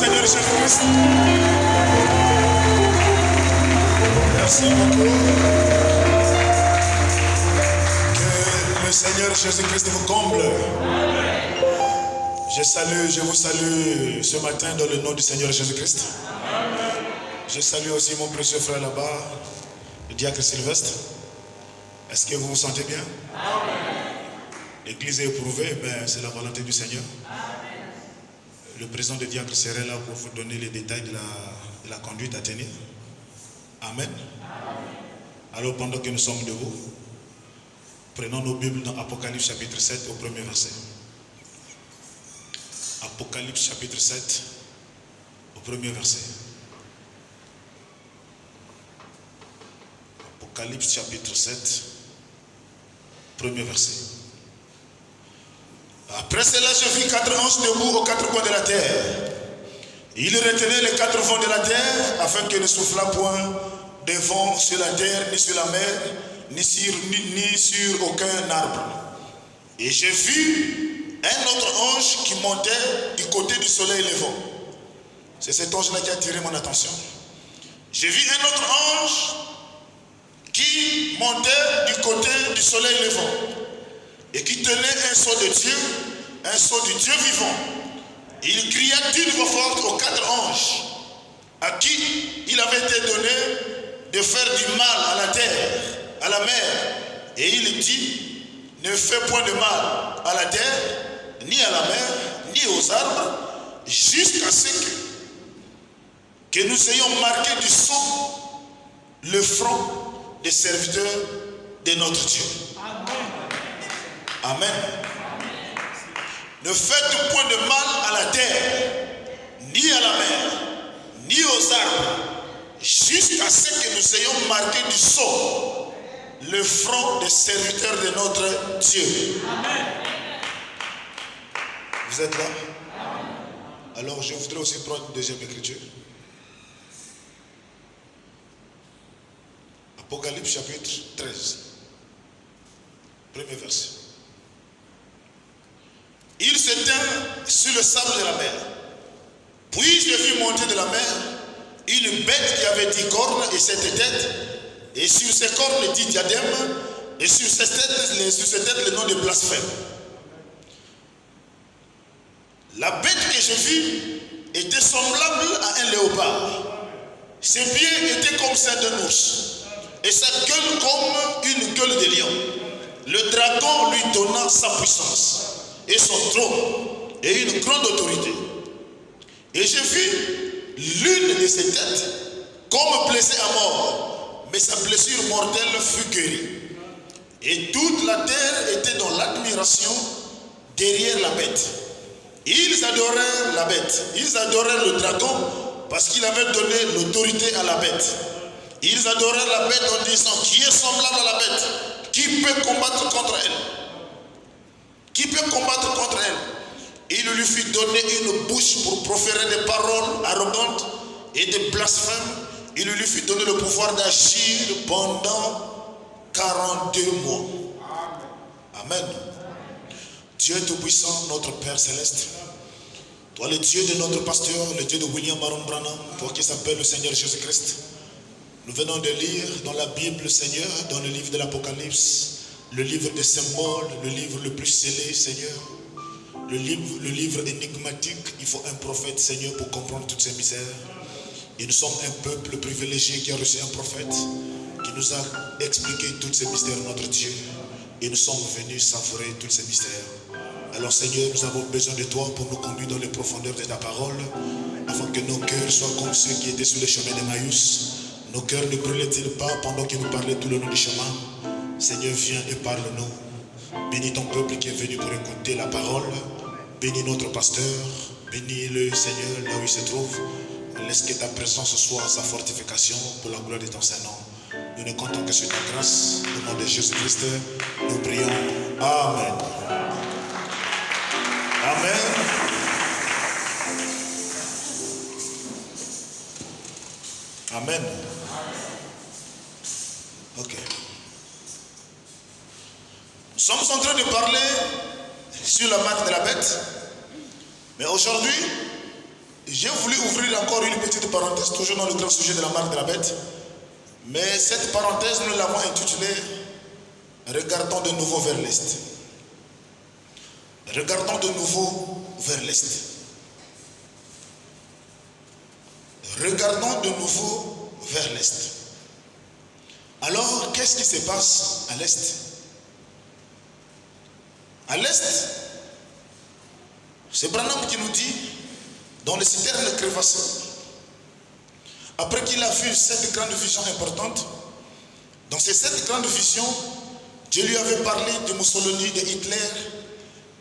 Seigneur Jésus-Christ. Merci beaucoup. Que le Seigneur Jésus-Christ vous comble. Je vous salue ce matin dans le nom du Seigneur Jésus-Christ. Je salue aussi mon précieux frère là-bas, le diacre Sylvestre. Est-ce que vous vous sentez bien? L'église est éprouvée, mais c'est la volonté du Seigneur. Le président de diacre serait là pour vous donner les détails de la conduite à tenir. Amen. Alors pendant que nous sommes debout, prenons nos Bibles dans Apocalypse chapitre 7 au premier verset. Apocalypse chapitre 7 au premier verset. Apocalypse chapitre 7, premier verset. Après cela, je vis 4 anges debout aux 4 coins de la terre. Ils retenaient les 4 vents de la terre afin qu'il ne soufflât point de vent sur la terre, ni sur la mer, ni sur aucun arbre. Et j'ai vu un autre ange qui montait du côté du soleil levant. C'est cet ange-là qui a attiré mon attention. J'ai vu un autre ange qui montait du côté du soleil levant et qui tenait un sceau de Dieu, un sceau du Dieu vivant. Il cria d'une voix forte aux 4 anges à qui il avait été donné de faire du mal à la terre, à la mer. Et il dit, ne fais point de mal à la terre, ni à la mer, ni aux arbres, jusqu'à ce que nous ayons marqué du sceau le front des serviteurs de notre Dieu. Amen. Ne faites point de mal à la terre, ni à la mer, ni aux arbres, jusqu'à ce que nous ayons marqué du sceau le front des serviteurs de notre Dieu. Amen. Vous êtes là? Alors je voudrais aussi prendre une deuxième écriture. Apocalypse chapitre 13, premier verset. Il s'étend sur le sable de la mer. Puis je vis monter de la mer une bête qui avait 10 cornes et 7 têtes, et sur ses cornes 10 diadèmes, et sur ses têtes le nom de blasphème. La bête que je vis était semblable à un léopard. Ses pieds étaient comme ceux d'un ours, et sa gueule comme une gueule de lion. Le dragon lui donna sa puissance et son trône et une grande autorité. Et j'ai vu l'une de ses têtes comme blessée à mort, mais sa blessure mortelle fut guérie. Et toute la terre était dans l'admiration derrière la bête. Ils adorèrent la bête, ils adorèrent le dragon parce qu'il avait donné l'autorité à la bête. Ils adorèrent la bête en disant, qui est semblable à la bête? Qui peut combattre contre elle? Qui peut combattre contre elle? Il lui fut donné une bouche pour proférer des paroles arrogantes et des blasphèmes. Il lui fut donné le pouvoir d'agir pendant 42 mois. Amen. Dieu Tout-Puissant, notre Père Céleste, toi le Dieu de notre pasteur, le Dieu de William Aaron Branham, toi qui s'appelle le Seigneur Jésus-Christ, nous venons de lire dans la Bible, Seigneur, dans le livre de l'Apocalypse, le livre des symboles, le livre le plus scellé, Seigneur. Le livre énigmatique, il faut un prophète, Seigneur, pour comprendre tous ces mystères. Et nous sommes un peuple privilégié qui a reçu un prophète qui nous a expliqué tous ces mystères, notre Dieu. Et nous sommes venus savourer tous ces mystères. Alors, Seigneur, nous avons besoin de toi pour nous conduire dans les profondeurs de ta parole, afin que nos cœurs soient comme ceux qui étaient sur le chemin d'Emmaüs. Nos cœurs ne brûlaient-ils pas pendant qu'il nous parlait tout le long du chemin? Seigneur, viens et parle-nous. Bénis ton peuple qui est venu pour écouter la parole. Bénis notre pasteur. Bénis-le, Seigneur, là où il se trouve. Laisse que ta présence soit sa fortification pour la gloire de ton Saint-Nom. Nous ne comptons que sur ta grâce. Au nom de Jésus-Christ, nous prions. Amen. Amen. Amen. Ok. Nous sommes en train de parler sur la marque de la bête. Mais aujourd'hui, J'ai voulu ouvrir encore une petite parenthèse, toujours dans le grand sujet de la marque de la bête. Mais cette parenthèse, nous l'avons intitulée « Regardons de nouveau vers l'Est ». Regardons de nouveau vers l'Est. Regardons de nouveau vers l'Est. Alors, qu'est-ce qui se passe à l'Est? À l'Est, c'est Branham qui nous dit, dans les citernes crevassées, après qu'il a vu cette grande vision importante, dans ces 7 grandes visions, Dieu lui avait parlé de Mussolini, de Hitler,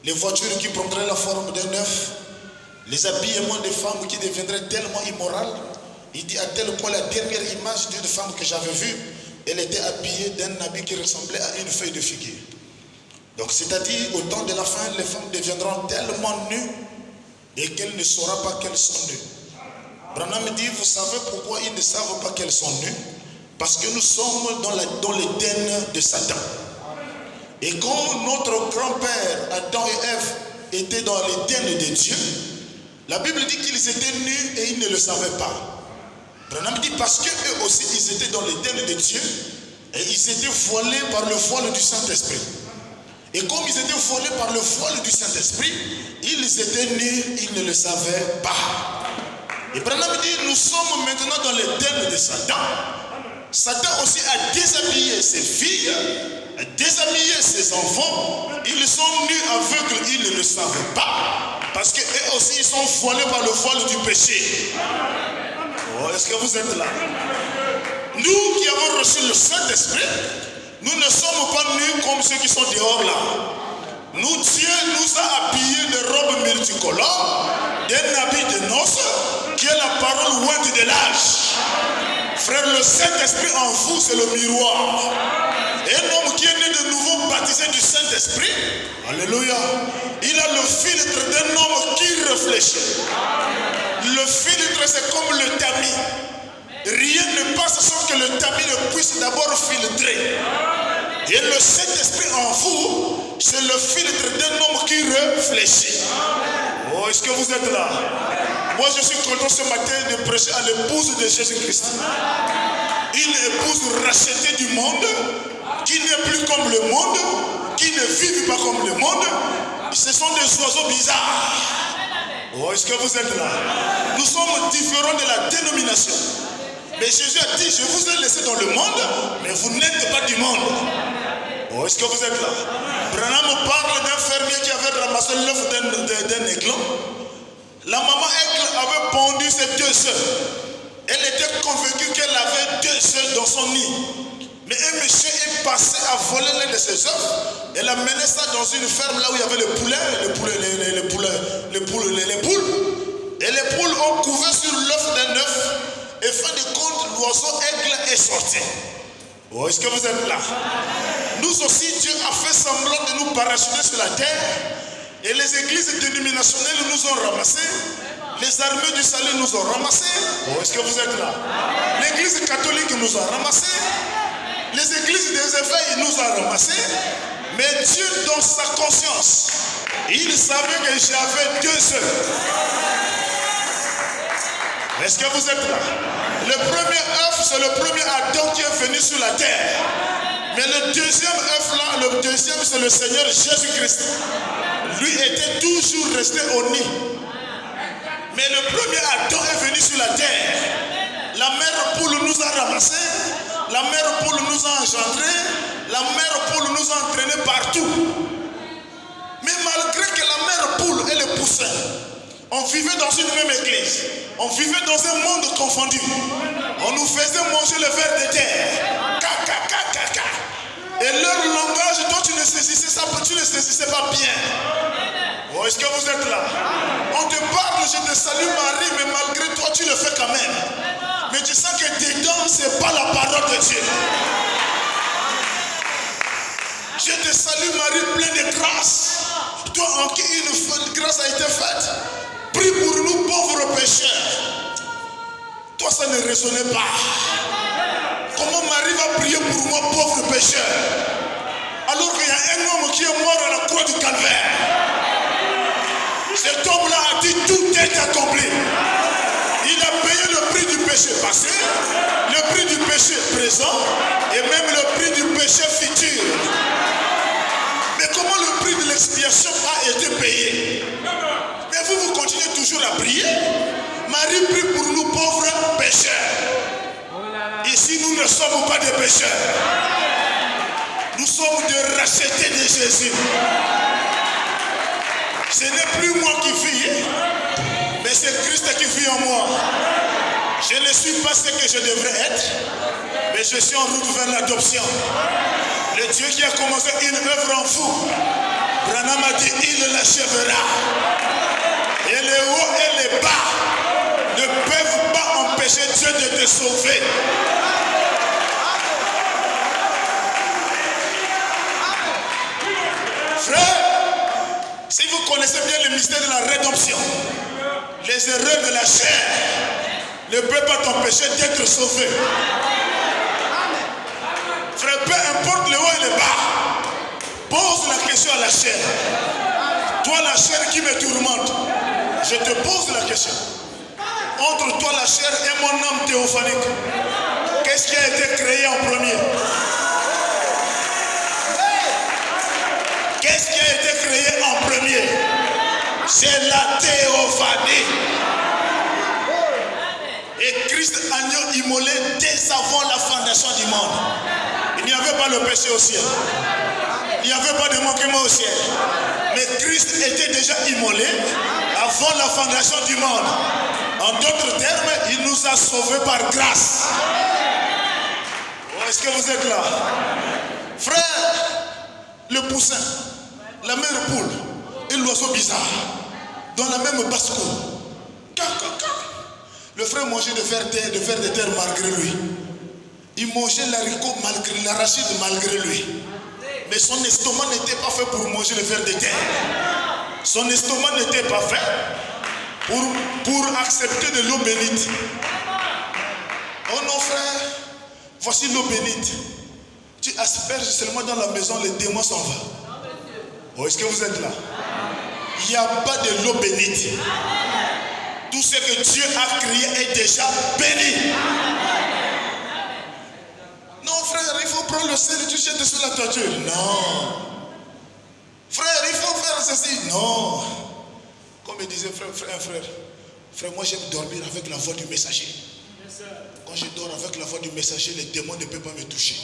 les voitures qui prendraient la forme d'un œuf, les habillements des femmes qui deviendraient tellement immorales. Il dit à tel point, la dernière image d'une femme que j'avais vue, elle était habillée d'un habit qui ressemblait à une feuille de figuier. Donc c'est-à-dire, au temps de la fin, les femmes deviendront tellement nues et qu'elles ne sauront pas qu'elles sont nues. Branham dit, vous savez pourquoi ils ne savent pas qu'elles sont nues? Parce que nous sommes dans l'Éden de Satan. Et quand notre grand-père, Adam et Ève, étaient dans l'Éden de Dieu, la Bible dit qu'ils étaient nus et ils ne le savaient pas. Branham dit parce qu'eux aussi, ils étaient dans l'Éden de Dieu et ils étaient voilés par le voile du Saint-Esprit. Et comme ils étaient voilés par le voile du Saint-Esprit, ils étaient nus, ils ne le savaient pas. Et Branham dit, nous sommes maintenant dans l'Éden de Satan. Satan aussi a déshabillé ses filles, a déshabillé ses enfants. Ils sont nus aveugles, ils ne le savent pas. Parce qu'eux aussi, ils sont voilés par le voile du péché. Oh, est-ce que vous êtes là? Nous qui avons reçu le Saint-Esprit, nous ne sommes pas nus comme ceux qui sont dehors là. Nous, Dieu nous a habillés de robes multicolores, d'un habit de noces, qui est la parole ointe de l'âge. Frère, le Saint-Esprit en vous, c'est le miroir. Et un homme qui est né de nouveau, baptisé du Saint-Esprit, alléluia, il a le filtre d'un homme qui réfléchit. Le filtre, c'est comme le tamis. Rien ne passe sans que le tamis ne puisse d'abord filtrer. Et le Saint-Esprit en vous, c'est le filtre d'un homme qui réfléchit. Oh, est-ce que vous êtes là? Moi, je suis content ce matin de prêcher à l'épouse de Jésus-Christ. Une épouse rachetée du monde, qui n'est plus comme le monde, qui ne vit pas comme le monde. Ce sont des oiseaux bizarres. Oh, est-ce que vous êtes là? Nous sommes différents de la dénomination. Mais Jésus a dit, je vous ai laissé dans le monde, mais vous n'êtes pas du monde. Oh, est-ce que vous êtes là? Branham parle d'un fermier qui avait ramassé l'œuf d'un aiglon. La maman aigle avait pondu ses 2 œufs. Elle était convaincue qu'elle avait 2 œufs dans son nid. Mais un monsieur est passé à voler l'un de ses œufs. Elle a mené ça dans une ferme là où il y avait les poules. Et les poules ont couvert sur l'œuf d'un œuf. Et fin de compte, l'oiseau aigle est sorti. Oh, est-ce que vous êtes là? Nous aussi, Dieu a fait semblant de nous parachuter sur la terre. Et les églises dénominationnelles nous ont ramassés. Les armées du salut nous ont ramassés. Oh, est-ce que vous êtes là? L'église catholique nous a ramassés. Les églises des éveils nous ont ramassés. Mais Dieu, dans sa conscience, il savait que j'avais 2 œufs. Est-ce que vous êtes là? Le premier œuf, c'est le premier Adam qui est venu sur la terre. Mais le deuxième œuf là, le deuxième, c'est le Seigneur Jésus-Christ. Lui était toujours resté au nid. Mais le premier Adam est venu sur la terre. La mère poule nous a ramassés. La mère poule nous a engendrés. La mère poule nous a entraînés partout. Mais malgré que la mère poule et les poussins, on vivait dans une même église. On vivait dans un monde confondu. On nous faisait manger le ver de terre. Et leur langage dont tu ne saisissais pas bien. Oh, est-ce que vous êtes là? On te parle, je te salue Marie, mais malgré toi tu le fais quand même. Mais tu sens que dedans, ce n'est pas la parole de Dieu. Je te salue Marie, pleine de grâce. Toi en qui une grâce a été faite. Prie pour nous pauvres pécheurs. Toi ça ne résonnait pas. Comment Marie va prier pour moi pauvre pécheur? Alors qu'il y a un homme qui est mort à la croix du calvaire. Cet homme-là a dit tout est accompli. Il a payé le prix du péché passé, le prix du péché présent et même le prix du péché futur. Mais comment le prix de l'expiation a été payé? Mais vous continuez toujours à prier. Marie prie pour nous pauvres pécheurs. Ici, nous ne sommes pas des pécheurs. Nous sommes des rachetés de Jésus. Ce n'est plus moi qui vis, mais c'est Christ qui vit en moi. Je ne suis pas ce que je devrais être, mais je suis en route vers l'adoption. Le Dieu qui a commencé une œuvre en vous, Branham a dit, il l'achèvera. Et les hauts et les bas ne peuvent pas empêcher Dieu de te sauver. Frère, si vous connaissez bien le mystère de la rédemption, les erreurs de la chair ne peuvent pas t'empêcher d'être sauvé. Frère, peu importe le haut et le bas, pose la question à la chair. Toi, la chair qui me tourmente, je te pose la question. Entre toi, la chair, et mon âme théophanique, qu'est-ce qui a été créé en premier? Qu'est-ce qui a été créé en premier? C'est la théophanie. Et Christ agneau immolé dès avant la fondation du monde. Il n'y avait pas le péché au ciel. Il n'y avait pas de manquement au ciel. Mais Christ était déjà immolé avant la fondation du monde. En d'autres termes, il nous a sauvés par grâce. Oh, est-ce que vous êtes là? Frère, le poussin, la mère poule et l'oiseau bizarre, dans la même basse-cour. Le frère mangeait de faire des terres malgré lui. Il mangeait l'haricot malgré l'arachide malgré lui. Mais son estomac n'était pas fait pour manger le ver de terre. Son estomac n'était pas fait pour accepter de l'eau bénite. Oh non frère, voici l'eau bénite. Tu asperges seulement dans la maison, les démons s'en vont. Oh, est-ce que vous êtes là? Il n'y a pas de l'eau bénite. Tout ce que Dieu a créé est déjà béni. Non frère, il faut prendre le sel et tu jettes sur la toiture. Non. Frère, il faut faire ceci. Non. Comme il disait frère, moi j'aime dormir avec la voix du messager. Quand je dors avec la voix du messager, les démons ne peuvent pas me toucher.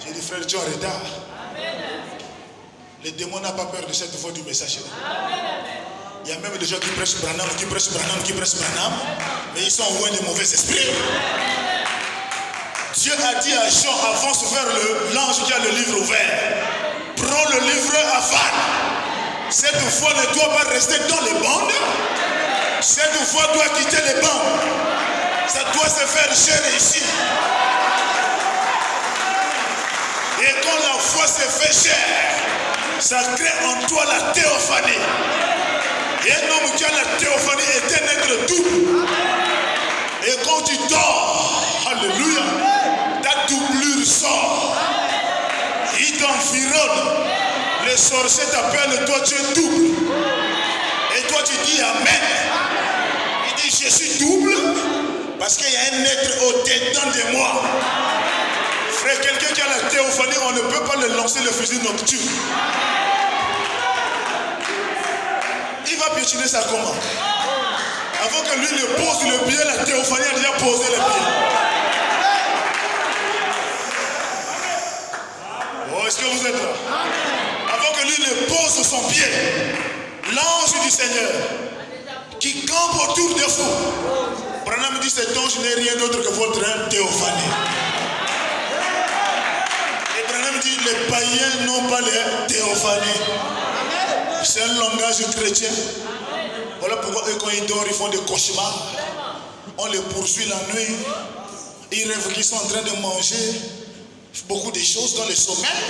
J'ai dit frère, tu es en retard. Les démons n'ont pas peur de cette voix du messager. Il y a même des gens qui prêchent Branham, mais ils sont loin des mauvais esprits. Dieu a dit à Jean, avance vers l'ange qui a le livre ouvert. Prends le livre à Van. Cette voix ne doit pas rester dans les bandes. Cette voix doit quitter les bandes. Ça doit se faire chair ici. Et quand la voix se fait chair, ça crée en toi la théophanie. Et un homme qui a la théophanie est un être double. Et quand tu dors, alléluia, ta doublure sort. Il t'environne. Les sorciers t'appellent, toi tu es double. Et toi tu dis Amen. Il dit je suis double parce qu'il y a un être au-dedans de moi. Frère, quelqu'un qui a la théophanie, on ne peut pas le lancer le fusil nocturne. Il va piétiner ça comment? Avant que lui ne pose le pied, la théophanie a déjà posé le pied. Oh, est-ce que vous êtes là? Avant que lui ne pose son pied, l'ange du Seigneur qui campe autour de vous. Branham dit cet ange n'est rien d'autre que votre théophanie. Et Branham dit les païens n'ont pas les théophanies. C'est un langage chrétien. Voilà pourquoi eux quand ils dorment, ils font des cauchemars. On les poursuit la nuit. Ils rêvent qu'ils sont en train de manger beaucoup de choses dans le sommeil.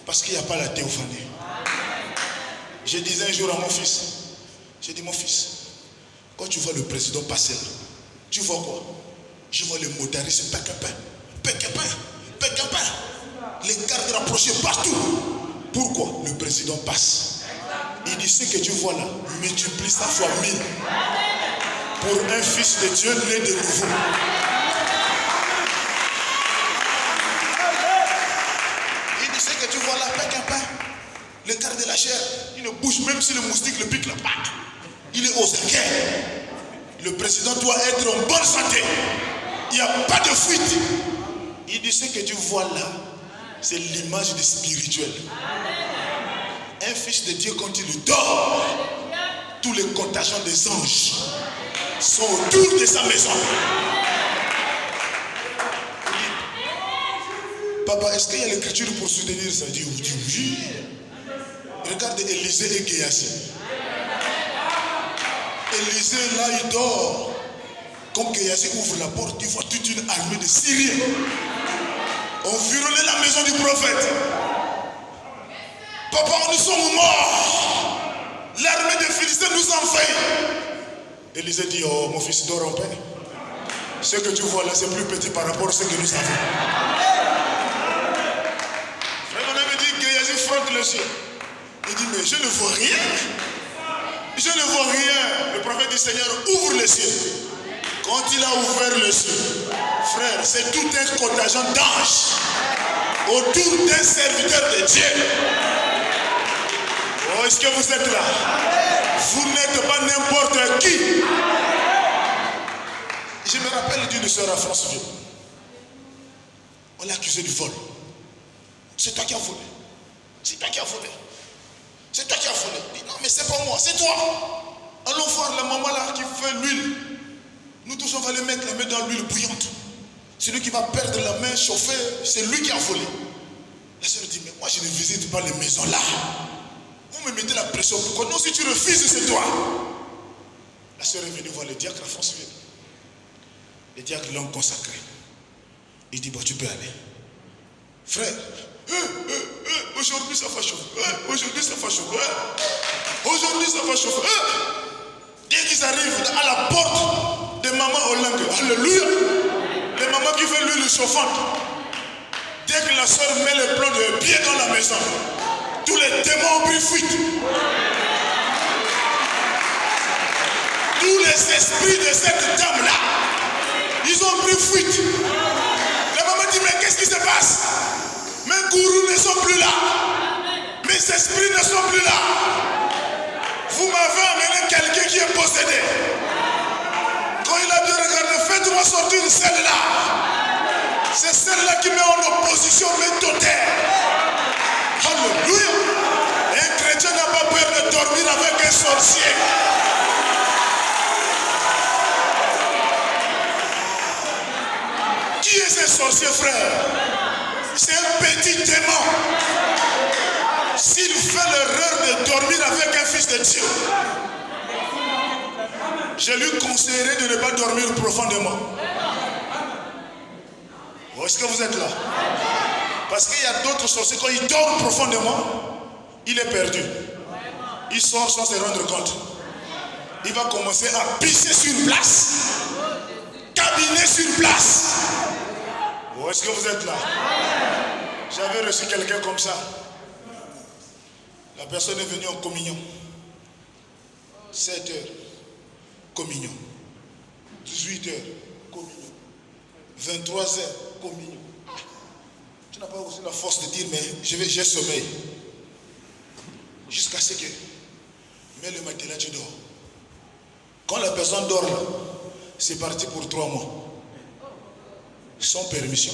Parce qu'il n'y a pas la théophanie. Je disais un jour à mon fils, j'ai dit mon fils, quand tu vois le président passer là, tu vois quoi? Je vois les motaristes Pékapin. Les gardes rapprochés partout. Pourquoi? Le président passe. Il dit, ce que tu vois là, multiplie ça fois 1000. Pour un fils de Dieu né de nouveau. Il dit, ce que tu vois là, pèque un pain. Le quart de la chair, il ne bouge même si le moustique le pique la patte. Il est aux aguets. Le président doit être en bonne santé. Il n'y a pas de fuite. Il dit, ce que tu vois là, c'est l'image du spirituel. Un fils de Dieu, quand il dort, tous les contagions des anges sont autour de sa maison. Papa, est-ce qu'il y a l'écriture pour soutenir ça? Dit oui. Regarde Élisée et Géasi. Élisée, là, il dort. Comme Géasi ouvre la porte, il voit toute une armée de Syriens environner la maison du prophète. Papa, nous sommes morts. L'armée des Philistins nous envahit. Élisée dit, oh mon fils, dors en paix. Ce que tu vois là, c'est plus petit par rapport à ce que nous avons. Frère, on avait dit que Géasi frotte le ciel. Il dit, mais je ne vois rien. Je ne vois rien. Le prophète dit, Seigneur, ouvre le ciel. Quand il a ouvert le ciel, frère, c'est tout un contingent d'anges autour d'un serviteur de Dieu. Oh, est-ce que vous êtes là? Vous n'êtes pas n'importe qui. Je me rappelle d'une soeur à Franceville. On l'a accusé du vol. C'est toi qui as volé. C'est toi qui as volé. C'est toi qui as volé. Il dit, non, mais c'est pas moi, c'est toi. Allons voir la maman là qui fait l'huile. Nous tous, on va le mettre la main dans l'huile bouillante. Celui qui va perdre la main chauffée, c'est lui qui a volé. La soeur dit, mais moi je ne visite pas les maisons là. Vous me mettez la pression. Pourquoi? Non, si tu refuses, c'est toi. La soeur est venue voir le diacre à Franceville. Le diacre l'ont consacré. Il dit, bon, tu peux aller. Frère, aujourd'hui ça va chauffer. Aujourd'hui ça va chauffer. Aujourd'hui ça va chauffer. Dès qu'ils arrivent à la porte de maman Olang, alléluia, les mamans qui font l'huile chauffante, dès que la soeur met le plan de pied dans la maison, tous les démons ont pris fuite. Tous les esprits de cette dame-là, ils ont pris fuite. La maman dit, mais qu'est-ce qui se passe? Mes gourous ne sont plus là. Mes esprits ne sont plus là. Vous m'avez amené quelqu'un qui est possédé. Quand il a dit, regardez, faites-moi sortir celle-là. C'est celle-là qui met en opposition mes totems. Alléluia. Un chrétien n'a pas peur de dormir avec un sorcier. Qui est ce sorcier, frère? C'est un petit démon. S'il fait l'erreur de dormir avec un fils de Dieu, je lui conseillerais de ne pas dormir profondément. Oh, est-ce que vous êtes là? Parce qu'il y a d'autres sorciers, quand ils dorment profondément, il est perdu. Il sort sans se rendre compte. Il va commencer à pisser sur place, cabiner sur place. Oh, est-ce que vous êtes là? J'avais reçu quelqu'un comme ça. La personne est venue en communion. 7 heures, communion. 18 heures, communion. 23 heures, communion. Tu n'as pas aussi la force de dire, mais j'ai sommeil. Jusqu'à ce que, mais le matin là, tu dors. Quand la personne dort là, c'est parti pour 3 mois. Sans permission,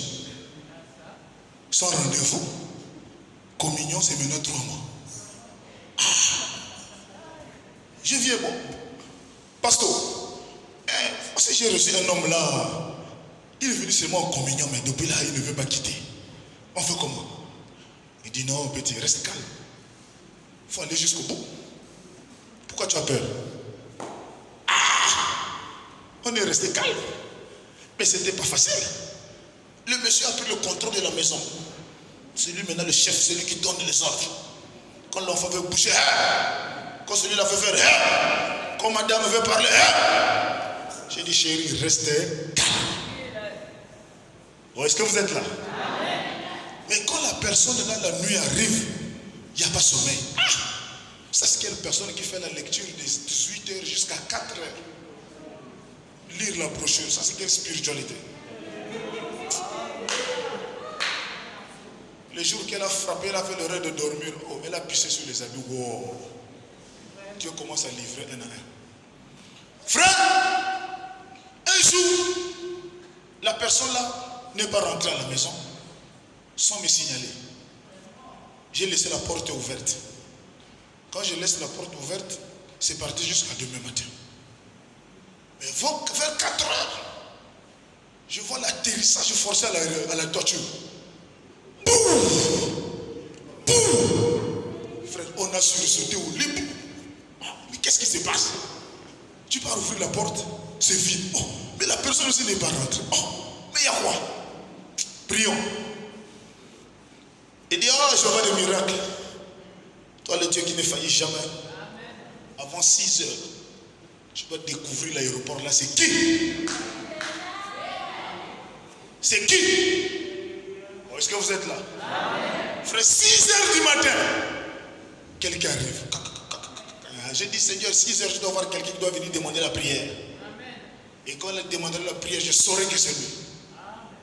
sans rendez-vous. Communion, c'est maintenant 3 mois. Je viens, bon, pasteur, si j'ai reçu un homme là, il est venu seulement en communion, mais depuis là, il ne veut pas quitter. On fait comment? Il dit, non, petit, reste calme. Il faut aller jusqu'au bout. Pourquoi tu as peur? On est resté calme. Mais ce n'était pas facile. Le monsieur a pris le contrôle de la maison. C'est lui maintenant le chef, c'est lui qui donne les ordres. Quand l'enfant veut bouger, quand celui-là veut faire, quand madame veut parler, j'ai dit, chérie, restez calme. Bon, est-ce que vous êtes là? Mais quand la personne là, la nuit arrive, il n'y a pas sommeil. Ça, c'est quelle personne qui fait la lecture de 18h jusqu'à 4h. Lire la brochure, ça c'est quelle spiritualité? Le jour qu'elle a frappé, elle a fait le rêve de dormir. Oh, elle a pissé sur les habits. Wow. Dieu commence à livrer un à un. Frère, un jour, la personne là n'est pas rentrée à la maison sans me signaler. J'ai laissé la porte ouverte. Quand je laisse la porte ouverte, c'est parti jusqu'à demain matin. Mais vers 4 heures, je vois l'atterrissage forcé à la toiture. Boum! Boum! Frère, on a sursauté au lit. Mais qu'est-ce qui se passe? Tu pars ouvrir la porte, c'est vide. Oh, mais la personne aussi n'est pas rentrée. Oh, mais il y a quoi? Prions. Il dit, oh, je vois des miracles. Toi, le Dieu qui ne faillit jamais. Avant 6 heures, tu vas découvrir l'aéroport là. C'est qui? C'est qui? Oh, est-ce que vous êtes là? Frère, 6 heures du matin, quelqu'un arrive. J'ai dit, Seigneur, 6 heures, je dois voir quelqu'un qui doit venir demander la prière. Et quand elle demandera la prière, je saurai que c'est lui.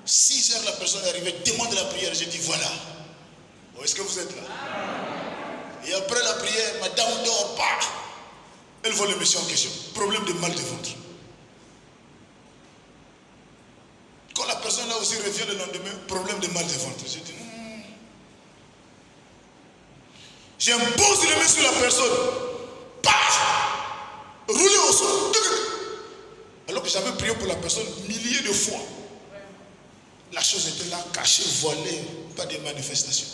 6 heures, la personne est arrivée, demande la prière. J'ai dit, voilà. Oh, est-ce que vous êtes là? Et après la prière, madame dort pas. Elle voit le monsieur en question. Problème de mal de ventre. Quand la personne là aussi revient le lendemain, problème de mal de ventre. J'ai dit, j'impose les mains sur la personne. Rouler au sol. Alors que j'avais prié pour la personne milliers de fois. La chose était là, cachée, voilée, pas de manifestation.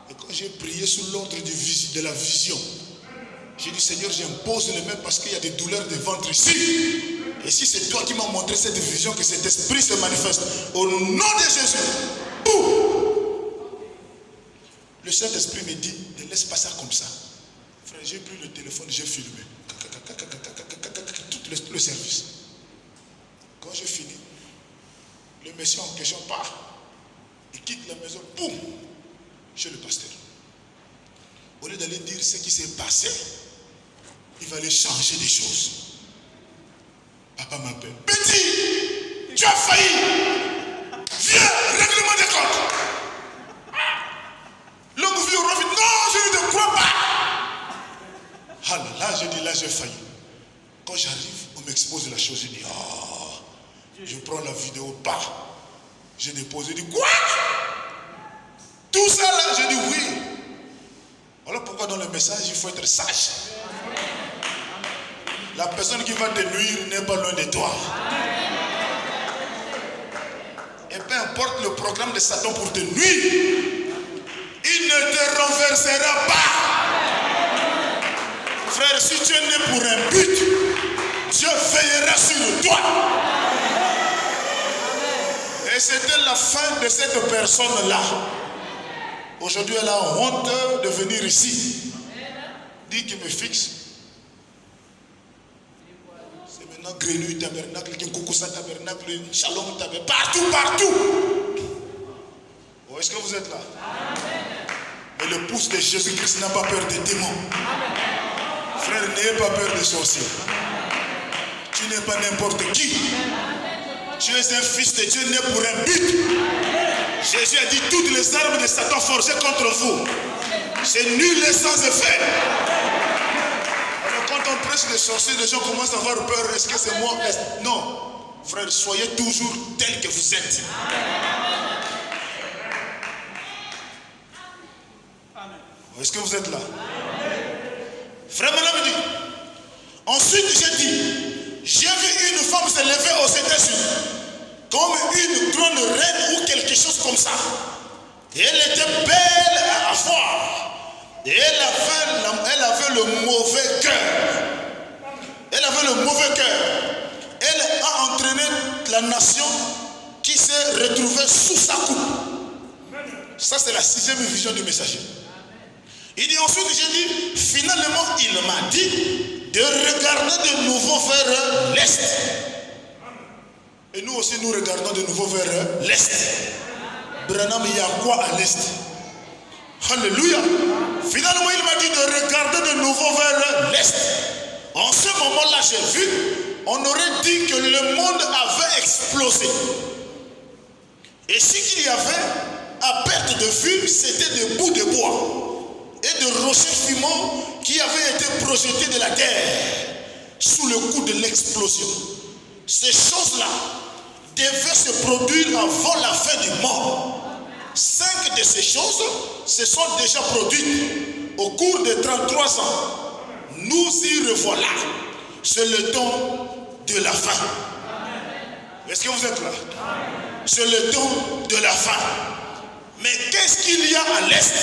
Et quand j'ai prié sous l'ordre de la vision, j'ai dit, Seigneur, j'impose les mains parce qu'il y a des douleurs de ventre ici. Et si c'est toi qui m'as montré cette vision, que cet esprit se manifeste, au nom de Jésus, boum! Le Saint-Esprit me dit, ne laisse pas ça comme ça. Frère, j'ai pris le téléphone, j'ai filmé. Tout le service. Quand j'ai fini, le monsieur en question part. Il quitte la maison, boum, chez le pasteur. Au lieu d'aller dire ce qui s'est passé, il va aller changer des choses. Papa m'appelle. Petit, tu as failli. Viens, règlement des comptes. L'homme vit au refit. Non, je ne te crois pas. Ah là, j'ai dit, là, j'ai failli. Quand j'arrive, on m'expose la chose. Je dis, oh, je prends la vidéo, pas. J'ai déposé, je dis, quoi? Tout ça là, j'ai dit, oui. Voilà pourquoi dans le message, il faut être sage. La personne qui va te nuire n'est pas loin de toi. Et peu importe le programme de Satan pour te nuire, il ne te renversera pas. Frère, si tu es né pour un but, Dieu veillera sur toi. Et c'était la fin de cette personne-là. Aujourd'hui, elle a honte de venir ici. Dit qu'il me fixe. C'est maintenant Grenouille Tabernacle, Kinkoussa Tabernacle, Shalom Tabernacle, partout. Oh, est-ce que vous êtes là? Mais le pouce de Jésus-Christ n'a pas peur des démons. Frère, n'ayez pas peur des sorciers. Tu n'es pas n'importe qui. Tu es un fils de Dieu né pour un but. Jésus a dit, toutes les armes de Satan forgées contre vous, c'est nul et sans effet. Alors quand on prêche les sorciers, les gens commencent à avoir peur. Est-ce que c'est moi? Non. Frère, soyez toujours tel que vous êtes. Est-ce que vous êtes là? Frère, madame dit. Ensuite, j'ai dit, j'ai vu une femme se lever aux États-Unis comme une grande reine ou quelque chose comme ça. Et elle était belle à voir. Et elle avait le mauvais cœur. Elle avait le mauvais cœur. Elle a entraîné la nation qui s'est retrouvée sous sa coupe. Ça, c'est la 6e vision du messager. Il dit ensuite, j'ai dit, finalement, il m'a dit de regarder de nouveau vers l'Est. Et nous aussi, nous regardons de nouveau vers l'Est. Branham, il y a quoi à l'Est? Alléluia. Finalement, il m'a dit de regarder de nouveau vers l'Est. En ce moment-là, j'ai vu, on aurait dit que le monde avait explosé. Et ce qu'il y avait, à perte de vue, c'était des bouts de bois et de rochers fumants qui avaient été projetés de la terre sous le coup de l'explosion. Ces choses-là devaient se produire avant la fin du monde. 5 de ces choses se sont déjà produites au cours de 33 ans. Nous y revoilà. C'est le temps de la fin. Est-ce que vous êtes là? C'est le temps de la fin. Mais qu'est-ce qu'il y a à l'est?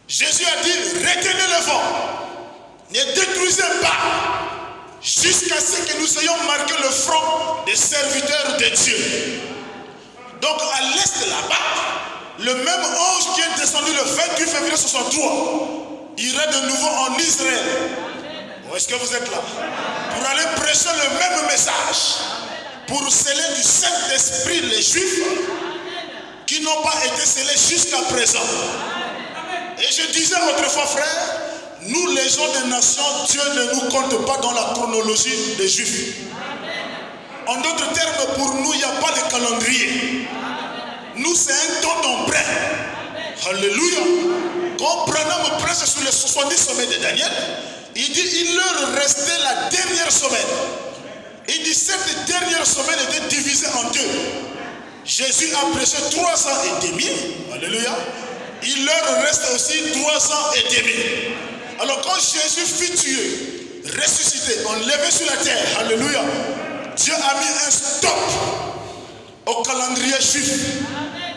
Jésus a dit, retenez le vent. Ne détruisez pas. Jusqu'à ce que nous ayons marqué le front des serviteurs de Dieu. Donc à l'est là-bas, le même ange qui est descendu le 28 février 63 ira de nouveau en Israël. Où est-ce que vous êtes là? Pour aller prêcher le même message. Pour sceller du Saint-Esprit les Juifs qui n'ont pas été scellés jusqu'à présent. Et je disais autrefois, frère, nous les gens des nations, Dieu ne nous compte pas dans la chronologie des Juifs. En d'autres termes, pour nous, il n'y a pas de calendrier. Nous, c'est un temps d'emprunt. Alléluia. Quand Branham prêche sur les 70 sommets de Daniel, il dit il leur restait la dernière semaine. Il dit cette dernière semaine était divisée en deux. Jésus a prêché 3 ans et demi. Alléluia. Il leur reste aussi 3 ans et demi. Alors quand Jésus fut tué, ressuscité, enlevé sur la terre, alléluia, Dieu a mis un stop au calendrier juif.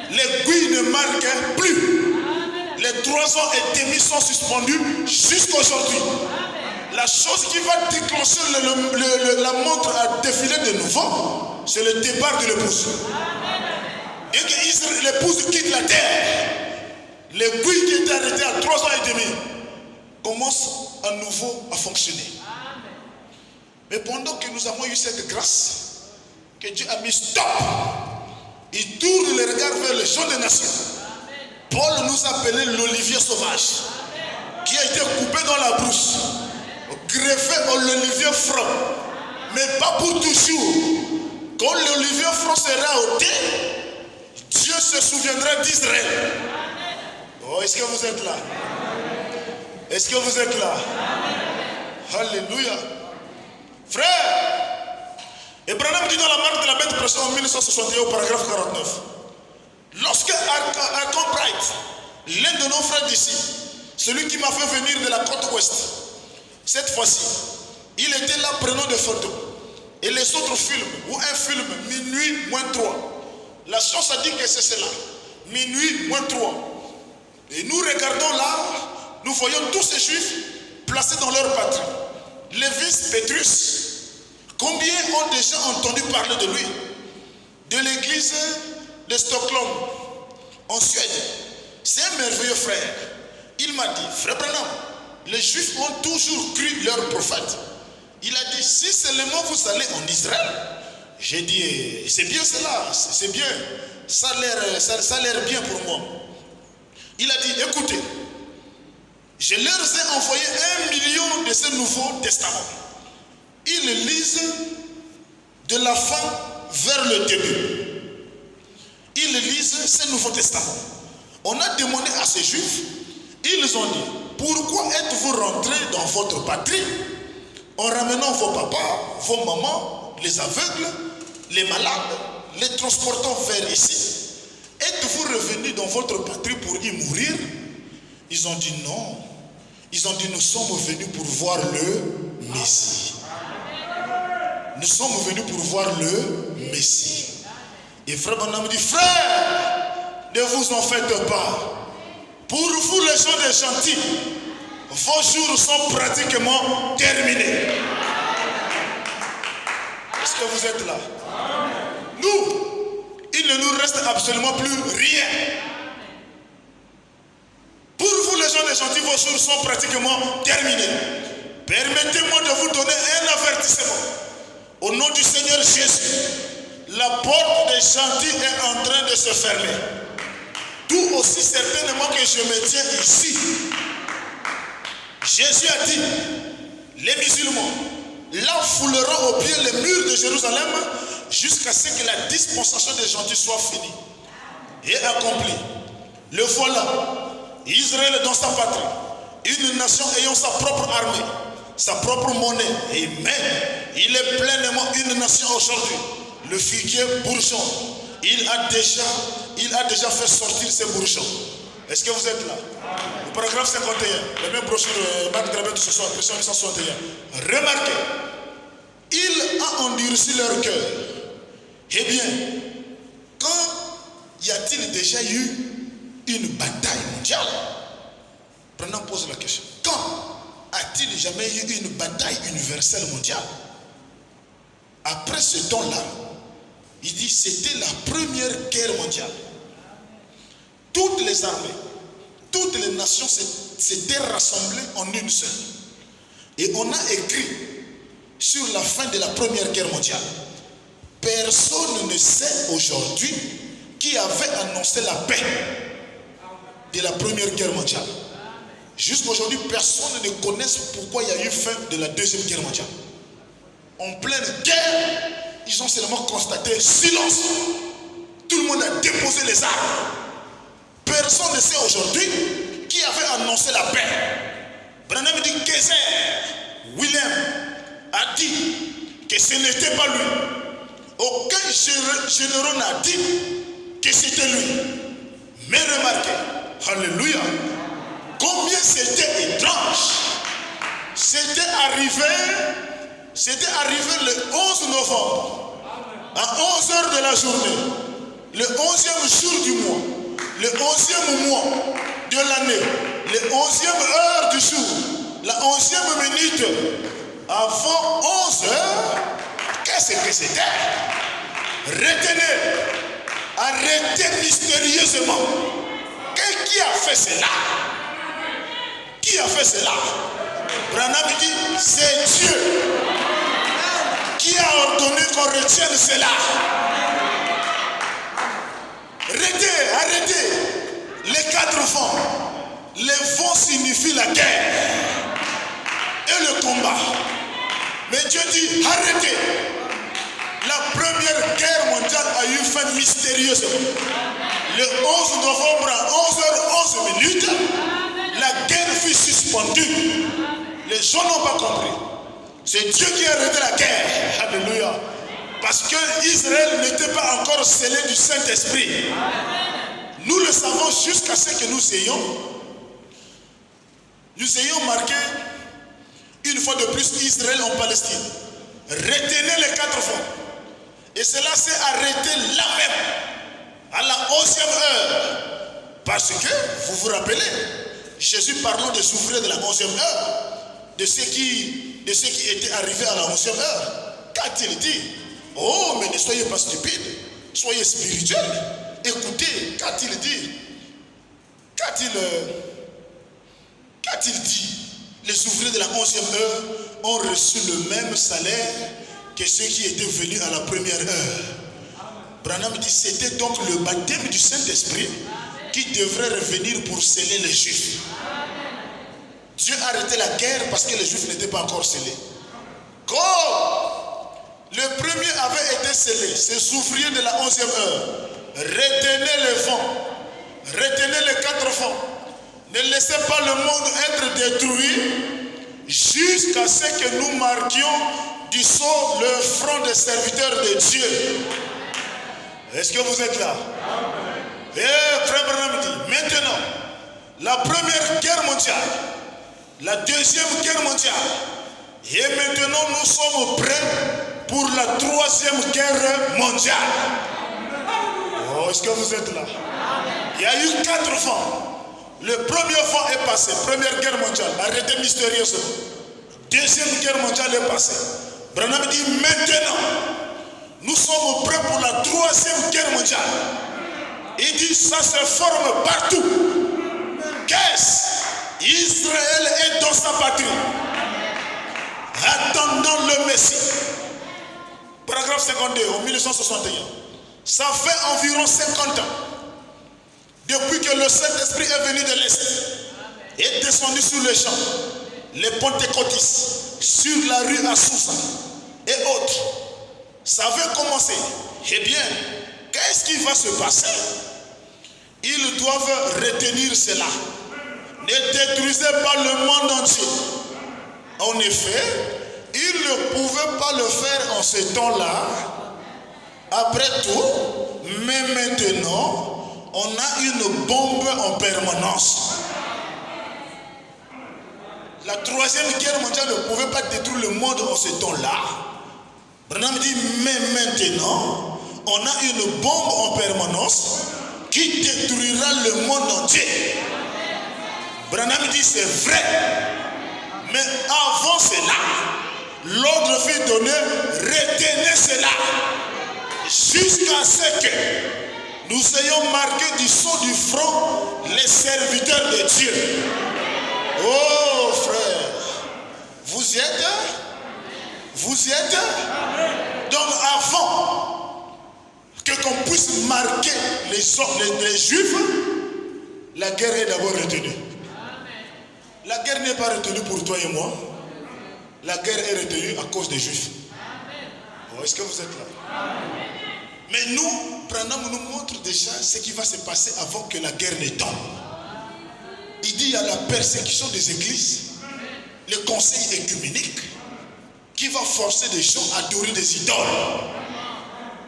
L'aiguille ne marque plus. Les 3 ans et demi sont suspendus jusqu'à aujourd'hui. La chose qui va déclencher la montre à défiler de nouveau, c'est le départ de l'épouse. Dès que l'épouse quitte la terre, l'aiguille qui était arrêtée à 3 ans et demi commence à nouveau à fonctionner. Mais pendant que nous avons eu cette grâce, que Dieu a mis stop, il tourne les regards vers les gens des nations. Paul nous appelait l'olivier sauvage, qui a été coupé dans la brousse, greffé en l'olivier franc, mais pas pour toujours. Quand l'olivier franc sera ôté, Dieu se souviendra d'Israël. Oh, est-ce que vous êtes là? Est-ce que vous êtes là? Alléluia. Frère, Abraham dit dans la marque de la bête prêchée en 1961 au paragraphe 49. Lorsque Archon Bright, l'un de nos frères d'ici, celui qui m'a fait venir de la côte ouest, cette fois-ci, il était là prenant des photos. Et les autres films, ou un film, minuit moins 3. La chose a dit que c'est cela. Minuit moins 3. Et nous regardons là, nous voyons tous ces juifs placés dans leur patrie. Lévis Petrus, combien ont déjà entendu parler de lui? De l'église de Stockholm, en Suède. C'est un merveilleux frère. Il m'a dit, frère Branham, les juifs ont toujours cru leur prophète. Il a dit, si seulement vous allez en Israël, j'ai dit, c'est bien cela, c'est bien, ça a l'air bien pour moi. Il a dit, écoutez, je leur ai envoyé 1 million de ce Nouveau Testament. Ils lisent de la fin vers le début. Ils lisent ce Nouveau Testament. On a demandé à ces Juifs, ils ont dit, pourquoi êtes-vous rentrés dans votre patrie en ramenant vos papas, vos mamans, les aveugles, les malades, les transportant vers ici? Êtes-vous revenus dans votre patrie pour y mourir? Ils ont dit non. Ils ont dit nous sommes venus pour voir le Messie. Nous sommes venus pour voir le Messie. Et frère Branham dit, frère, ne vous en faites pas. Pour vous les gens des gentils, vos jours sont pratiquement terminés. Est-ce que vous êtes là? Nous, il ne nous reste absolument plus rien. Pour vous les gens des gentils, vos jours sont pratiquement terminés. Permettez-moi de vous donner un avertissement. Au nom du Seigneur Jésus, la porte des gentils est en train de se fermer. tout aussi certainement que je me tiens ici. Jésus a dit, les musulmans l'enfouleront au pied les murs de Jérusalem jusqu'à ce que la dispensation des gentils soit finie et accomplie. Le voilà, Israël dans sa patrie, une nation ayant sa propre armée, sa propre monnaie, et même il est pleinement une nation aujourd'hui. Le figuier bourgeon, il a déjà fait sortir ses bourgeons. Est-ce que vous êtes là? Le paragraphe 51, la même brochure, Marc Grabet de ce soir, version 1961. Remarquez, il a endurci leur cœur. Eh bien, quand y a-t-il déjà eu une bataille mondiale? Prenons pose la question. Quand a-t-il jamais eu une bataille universelle mondiale? Après ce temps-là, il dit c'était la première guerre mondiale. Toutes les armées, toutes les nations s'étaient rassemblées en une seule. Et on a écrit sur la fin de la première guerre mondiale. Personne ne sait aujourd'hui qui avait annoncé la paix de la première guerre mondiale. Jusqu'aujourd'hui, personne ne connaît pourquoi il y a eu fin de la deuxième guerre mondiale. En pleine guerre, ils ont seulement constaté silence. Tout le monde a déposé les armes. Personne ne sait aujourd'hui qui avait annoncé la paix. Branham dit Kaiser William a dit que ce n'était pas lui. Aucun général n'a dit que c'était lui. Mais remarquez, alléluia, combien c'était étrange. C'était arrivé le 11 novembre, à 11h de la journée, le 11e jour du mois, le 11e mois de l'année, le 11e heure du jour, la 11e minute, avant 11h, qu'est-ce que c'était? Retenez, arrêtez mystérieusement. Qui a fait cela? Qui a fait cela? Branham dit, c'est Dieu qui a ordonné qu'on retienne cela. Arrêtez. Les 4 vents. Les vents signifient la guerre et le combat. Mais Dieu dit, arrêtez. La première guerre mondiale a eu fin mystérieusement. Le 11 novembre à 11h11, la guerre fut suspendue. Les gens n'ont pas compris. C'est Dieu qui a arrêté la guerre. Alléluia. Parce que Israël n'était pas encore scellé du Saint-Esprit. Nous le savons jusqu'à ce que nous ayons marqué une fois de plus Israël en Palestine. Retenez les 4 vents. Et cela s'est arrêté là même, à la 11e heure. Parce que, vous vous rappelez, Jésus parlant des ouvriers de la 11e heure, de ceux qui étaient arrivés à la 11e heure. Qu'a-t-il dit? Oh, mais ne soyez pas stupides, soyez spirituels. Écoutez, qu'a-t-il dit? Qu'a-t-il dit? Les ouvriers de la 11e heure ont reçu le même salaire que ceux qui étaient venus à la première heure. Branham dit, c'était donc le baptême du Saint-Esprit qui devrait revenir pour sceller les Juifs. Dieu a arrêté la guerre parce que les Juifs n'étaient pas encore scellés. Comme le premier avait été scellé, ces ouvriers de la 11e heure, retenez les vents, retenez les 4 vents, ne laissez pas le monde être détruit jusqu'à ce que nous marquions du sceau le front des serviteurs de Dieu. Est-ce que vous êtes là? Et frère Branham dit, maintenant, la première guerre mondiale, la deuxième guerre mondiale, et maintenant nous sommes prêts pour la 3e guerre mondiale. Oh, est-ce que vous êtes là? Il y a eu 4 vents. Le premier vent est passé, première guerre mondiale, arrêtez mystérieusement. Deuxième guerre mondiale est passée. Branham dit maintenant, nous sommes prêts pour la 3e guerre mondiale. Il dit ça se forme partout. Qu'est-ce? Israël est dans sa patrie, attendant le Messie. Paragraphe 52, en 1961. Ça fait environ 50 ans. Depuis que le Saint-Esprit est venu de l'Est, est descendu sur les champs, les pentecôtistes, sur la rue Azusa et autres, ça avait commencé. Eh bien, qu'est-ce qui va se passer? Ils doivent retenir cela. Ne détruisez pas le monde entier. En effet, ils ne pouvaient pas le faire en ce temps-là. Après tout, mais maintenant, on a une bombe en permanence. La troisième guerre mondiale ne pouvait pas détruire le monde en ce temps-là. Branham dit, mais maintenant, on a une bombe en permanence qui détruira le monde entier. Branham dit, c'est vrai. Mais avant cela, l'ordre fut donné, retenez cela. Jusqu'à ce que nous ayons marqué du sceau du front les serviteurs de Dieu. Oh frère, vous y êtes? Vous y êtes? Donc avant que qu'on puisse marquer les Juifs, la guerre est d'abord retenue. La guerre n'est pas retenue pour toi et moi. La guerre est retenue à cause des Juifs. Oh, est-ce que vous êtes là? Mais nous, Branham nous montre déjà ce qui va se passer avant que la guerre ne tombe. Il dit il y a la persécution des églises, le conseil écuménique qui va forcer des gens à adorer des idoles.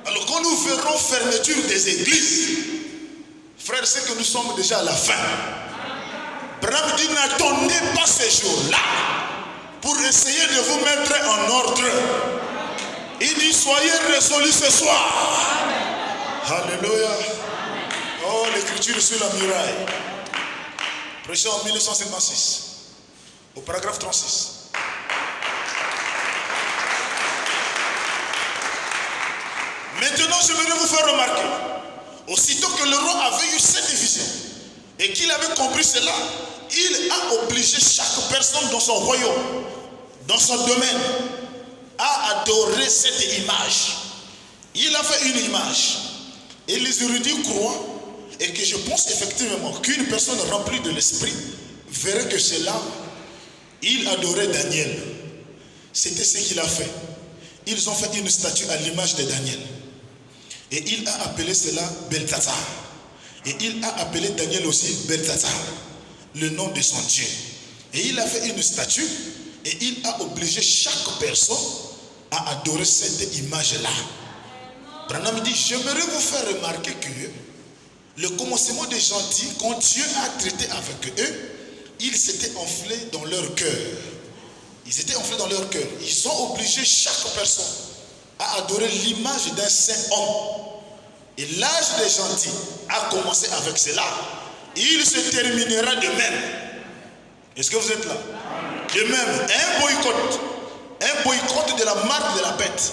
Alors quand nous verrons fermeture des églises, frères, c'est que nous sommes déjà à la fin. Branham dit n'attendez pas ces jours-là pour essayer de vous mettre en ordre. Il dit soyez résolus ce soir. Alléluia. Oh, l'écriture sur la muraille. Prêché en 1956, au paragraphe 36. Maintenant, je voudrais vous faire remarquer, aussitôt que le roi avait eu cette vision et qu'il avait compris cela, il a obligé chaque personne dans son royaume, dans son domaine, à adorer cette image. Il a fait une image. Et les érudits croient, et que je pense effectivement qu'une personne remplie de l'esprit verrait que c'est là. Il adorait Daniel. C'était ce qu'il a fait. Ils ont fait une statue à l'image de Daniel. Et il a appelé cela Beltazar. Et il a appelé Daniel aussi Beltazar, le nom de son Dieu. Et il a fait une statue et il a obligé chaque personne à adorer cette image-là. Branham dit, j'aimerais vous faire remarquer que le commencement des gentils, quand Dieu a traité avec eux, ils s'étaient enflés dans leur cœur. Ils étaient enflés dans leur cœur. Ils ont obligé chaque personne à adorer l'image d'un saint homme. Et l'âge des gentils a commencé avec cela. Il se terminera de même. Est-ce que vous êtes là? De même, un boycott de la marque de la bête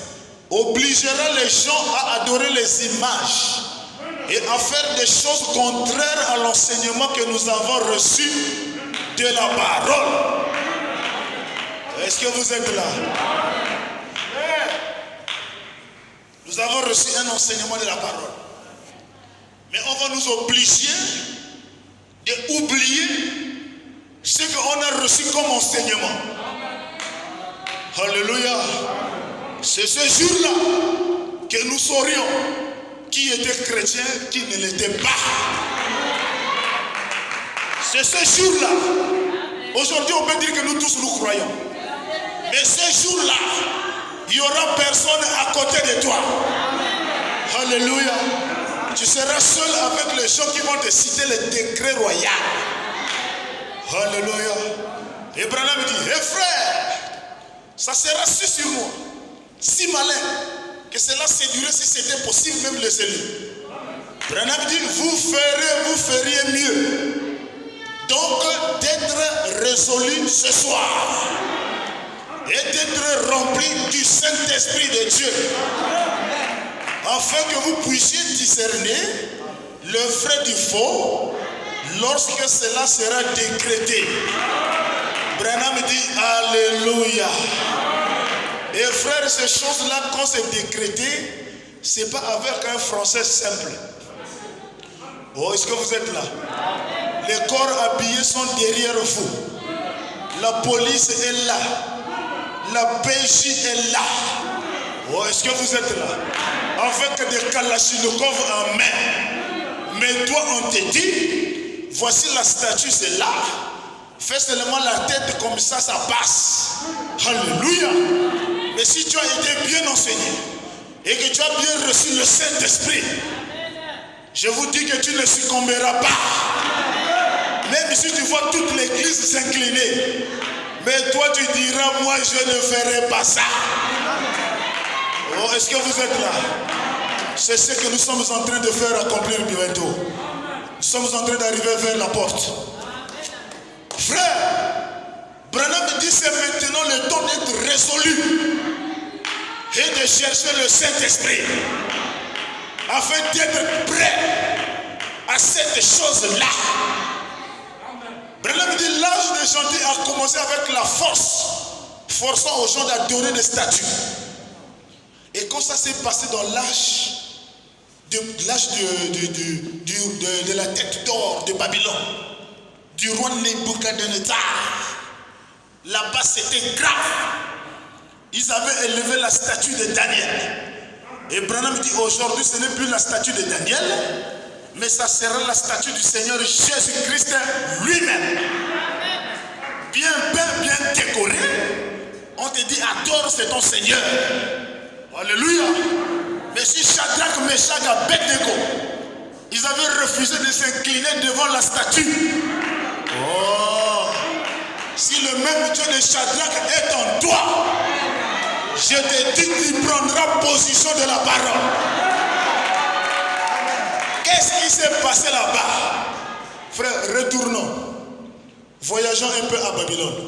obligera les gens à adorer les images et à faire des choses contraires à l'enseignement que nous avons reçu de la parole. Est-ce que vous êtes là? Nous avons reçu un enseignement de la parole. Mais on va nous obliger d'oublier ce qu'on a reçu comme enseignement. Alléluia. C'est ce jour-là que nous saurions qui était chrétien, qui ne l'était pas. C'est ce jour-là. Aujourd'hui, on peut dire que nous tous nous croyons. Mais ce jour-là, il n'y aura personne à côté de toi. Alléluia. Tu seras seul avec les gens qui vont te citer le décret royal. Alléluia. Et Branham dit, hé frère, ça sera si sur moi, si malin, que cela séduirait si c'était possible même les élus. Branham dit, vous feriez mieux. Donc d'être résolu ce soir et d'être rempli du Saint-Esprit de Dieu, afin que vous puissiez discerner le vrai du faux lorsque cela sera décrété. Branham dit Alléluia. Et frères, ces choses-là, quand c'est décrété, ce n'est pas avec un français simple. Oh, est-ce que vous êtes là? Les corps habillés sont derrière vous. La police est là. La PJ est là. Oh, est-ce que vous êtes là? Avec des kalachnikovs en main. Mais toi, on te dit, voici la statue, c'est là. Fais seulement la tête comme ça passe. Alléluia. Mais si tu as été bien enseigné et que tu as bien reçu le Saint-Esprit, je vous dis que tu ne succomberas pas. Même si tu vois toute l'église s'incliner, mais toi tu diras, moi je ne ferai pas ça. Oh, est-ce que vous êtes là? C'est ce que nous sommes en train de faire accomplir bientôt. Nous sommes en train d'arriver vers la porte. Frère, Branham dit c'est maintenant le temps d'être résolu et de chercher le Saint-Esprit afin d'être prêt à cette chose-là. Branham dit l'âge de chanter a commencé avec la force, forçant aux gens d'adorer des statues. Et quand ça s'est passé dans l'âge de la tête d'or de Babylone, du roi Nebuchadnezzar, là-bas c'était grave. Ils avaient élevé la statue de Daniel. Et Branham dit aujourd'hui ce n'est plus la statue de Daniel, mais ça sera la statue du Seigneur Jésus-Christ lui-même. Bien peint, bien décoré. On te dit adore, c'est ton Seigneur. Alléluia. Mais si Shadrach, Meshach et Abednego, ils avaient refusé de s'incliner devant la statue. Oh, si le même Dieu de Shadrach est en toi, je te dis qu'il prendra position de la parole. Qu'est-ce qui s'est passé là-bas? Frère, retournons. Voyageons un peu à Babylone.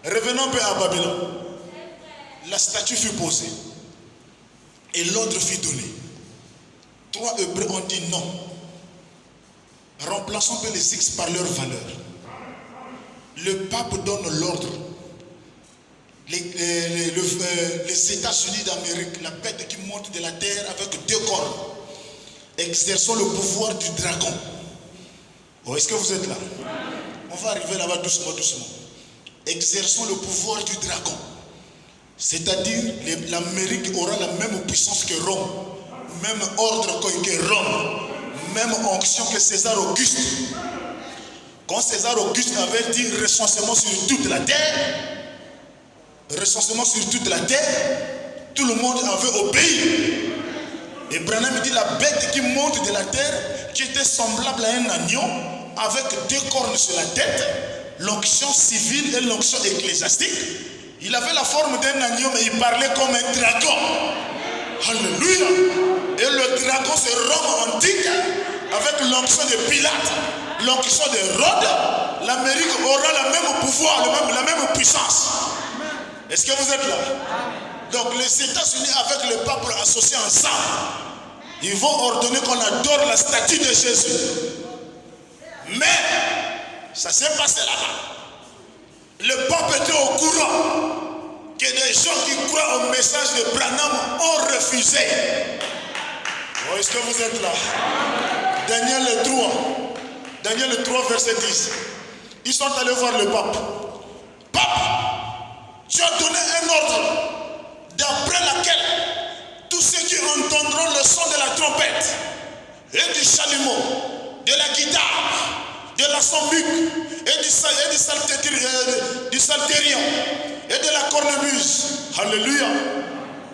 Revenons un peu à Babylone. La statue fut posée. Et l'ordre fut donné. 3 Hébreux ont dit non. Remplaçons un peu les X par leur valeur. Le pape donne l'ordre. Les États-Unis d'Amérique, la bête qui monte de la terre avec 2 cornes, exerçons le pouvoir du dragon. Oh, est-ce que vous êtes là? On va arriver là-bas doucement, doucement. Exerçons le pouvoir du dragon. C'est-à-dire, l'Amérique aura la même puissance que Rome, même ordre que Rome, même onction que César Auguste. Quand César Auguste avait dit recensement sur toute la terre, tout le monde avait obéi. Et Branham dit la bête qui monte de la terre, qui était semblable à un agneau, avec 2 cornes sur la tête, l'onction civile et l'onction ecclésiastique. Il avait la forme d'un agneau, mais il parlait comme un dragon. Alléluia. Et le dragon, c'est Rome antique, avec l'onction de Pilate, l'onction de Rhodes. L'Amérique aura le même pouvoir, la même puissance. Est-ce que vous êtes là? Donc les États-Unis avec le peuple associés ensemble, ils vont ordonner qu'on adore la statue de Jésus. Mais ça s'est passé là-bas. Le pape était au courant que des gens qui croient au message de Branham ont refusé. Oh, est-ce que vous êtes là? Daniel 3, verset 10. Ils sont allés voir le pape. Pape, tu as donné un ordre d'après laquelle tous ceux qui entendront le son de la trompette et du chalumeau, de la guitare, de la sambuc et du psalterion et de la cornemuse. Alléluia.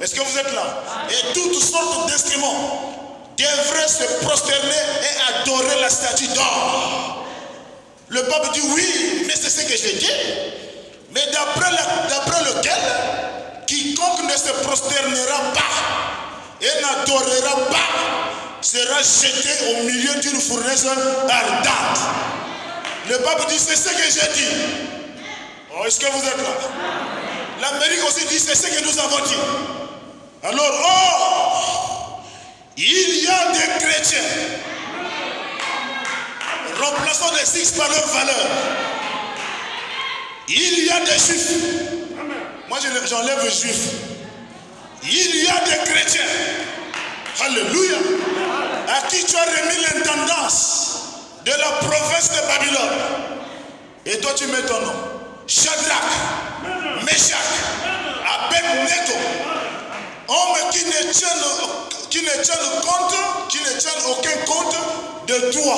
Est-ce que vous êtes là? Et toutes sortes d'instruments devraient se prosterner et adorer la statue d'or. Le pape dit oui, mais c'est ce que j'ai dit. Mais d'après lequel quiconque ne se prosternera pas et n'adorera pas sera jeté au milieu d'une fournaise ardente. Le pape dit c'est ce que j'ai dit. Oh, est-ce que vous êtes là? L'Amérique aussi dit c'est ce que nous avons dit. Alors, il y a des chrétiens. Remplaçons les X par leur valeur. Il y a des juifs. Moi j'enlève juifs. Il y a des chrétiens. Alléluia. À qui tu as remis l'intendance de la province de Babylone. Et toi tu mets ton nom. Shadrach, Meshach, Abednego. Hommes qui ne tiennent aucun compte de toi.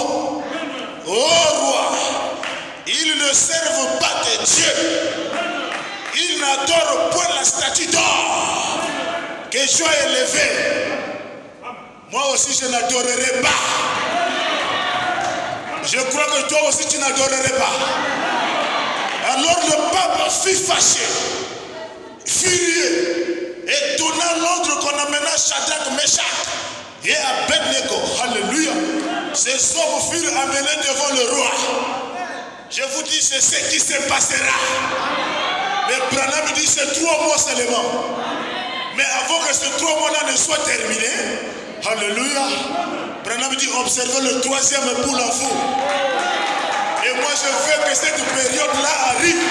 Oh roi, ils ne servent pas de Dieu. Ils n'adorent point la statue d'or que tu as élevée. Moi aussi je n'adorerai pas. Je crois que toi aussi tu n'adorerais pas. Alors le pape fut fâché, furieux, et donna l'ordre qu'on amena Shadrach, Meshach et Abednego. Alléluia. Ces hommes furent amenés devant le roi. Je vous dis, c'est ce qui se passera. Mais Branham dit c'est 3 mois seulement. Mais avant que ces 3 mois-là ne soient terminés, alléluia, Branham dit observez le 3e boule en fou. Et moi je veux que cette période-là arrive.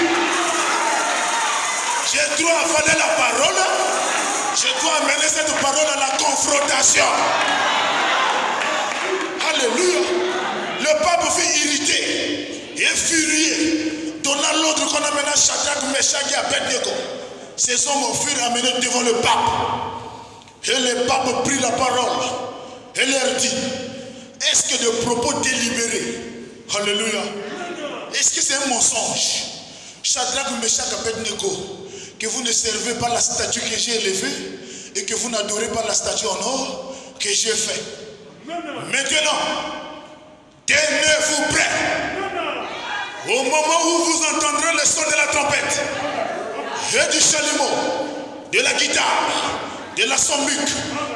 J'ai droit à avaler la parole. Je dois amener cette parole à la confrontation. Alléluia. Le pape fut irrité et furieux, donnant l'ordre qu'on amena Shadrach, Meshach et Abednego. Ces hommes furent amenés devant le pape. Et le pape prit la parole et leur dit, est-ce que de propos délibérés, alléluia, est-ce que c'est un mensonge, Shadrach, Meshach et Abednego, que vous ne servez pas la statue que j'ai élevée et que vous n'adorez pas la statue en or que j'ai faite? Maintenant, tenez-vous prêts. Au moment où vous entendrez le son de la trompette et du chalumeau, de la guitare, de la sambuc,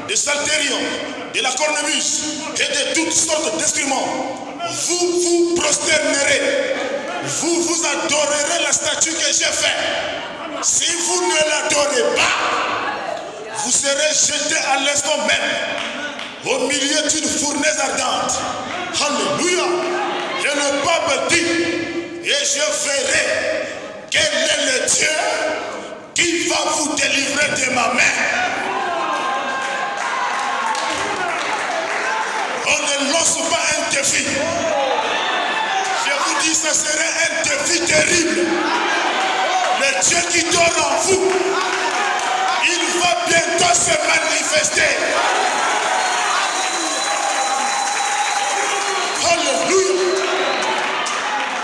de salterion, de la cornemuse et de toutes sortes d'instruments, vous vous prosternerez, vous adorerez la statue que j'ai faite. Si vous ne l'adorez pas, vous serez jeté à l'instant même au milieu d'une fournaise ardente. Alléluia. Et le pape dit, et je verrai quel est le Dieu qui va vous délivrer de ma main. On ne lance pas un défi. Je vous dis, ça serait un défi terrible. Le Dieu qui dort en vous, il va bientôt se manifester. Alléluia.